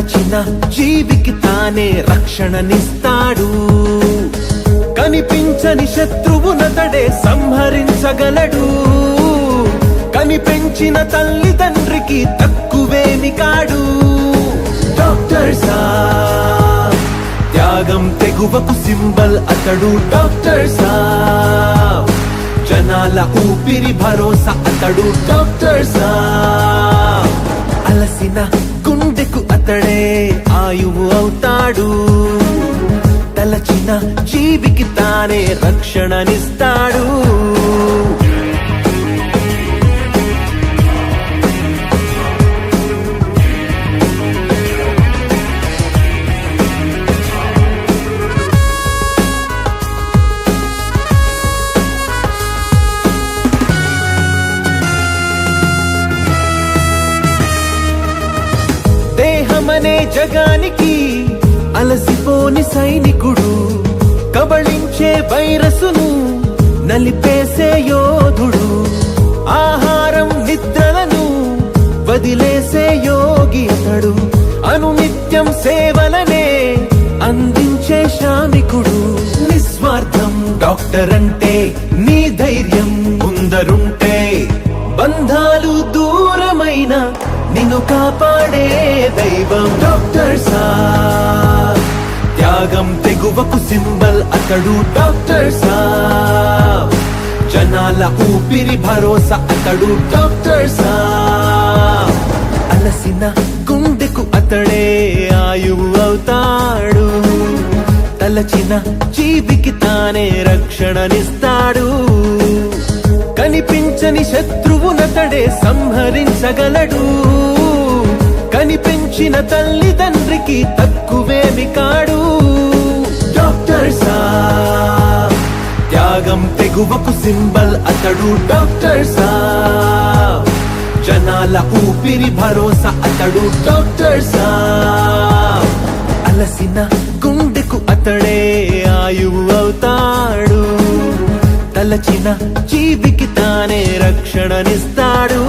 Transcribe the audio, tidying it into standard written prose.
తలచిన జీవికి తానే రక్షణనిస్తాడు. కనిపించని శత్రువునతడే సంహరించగలడు. కనిపెంచిన తల్లిదండ్రికి తక్కువేమి కాడు. డాక్టర్ సాబ్ త్యాగం తెగువకు సింబల్ అతడు. డాక్టర్ సాబ్ జనాల ఊపిరి భరోసా అతడు. డాక్టర్ సాబ్ అలసిన గుండెకు అతడే ఆయువు అవుతాడు. తలచిన జీవికి తానే రక్షణనిస్తాడు. దేహమనే జగానికి అలసిపోని సైనికుడు. కబళించే వైరసును నలిపేసే యోధుడు. ఆహారం నిద్రలను వదిలేసే యోగి అతడు. అనునిత్యం సేవలనే అందించే శ్రామికుడు. నిస్వార్థం డాక్టర్ అంటే నీ ధైర్యం ముందరుంటే బంధాలు దూరమైన నిన్ను కాపాడే దైవం. డాక్టర్ సాబ్ త్యాగం తెగువకు సింబల్ అతడు. డాక్టర్ సాబ్ జనాల ఊపిరి భరోసా అతడు. డాక్టర్ సాబ్ అలసిన గుండెకు అతడే ఆయువు అవుతాడు. తలచిన జీవికి తానే రక్షణనిస్తాడు. కనిపించని శత్రువునతడే సంహరించగలడు. కనిపించిన తల్లిదండ్రికి తక్కువేమి కాడు. డాక్టర్ సాబ్ త్యాగం తెగువకు సింబల్ అతడు. డాక్టర్ సాబ్ జనాల ఊపిరి భరోసా అతడు. డాక్టర్ సాబ్ అలసిన గుండెకు అతడే ఆయువు అవుతాడు. తలచిన జీవికి తానే రక్షణనిస్తాడు.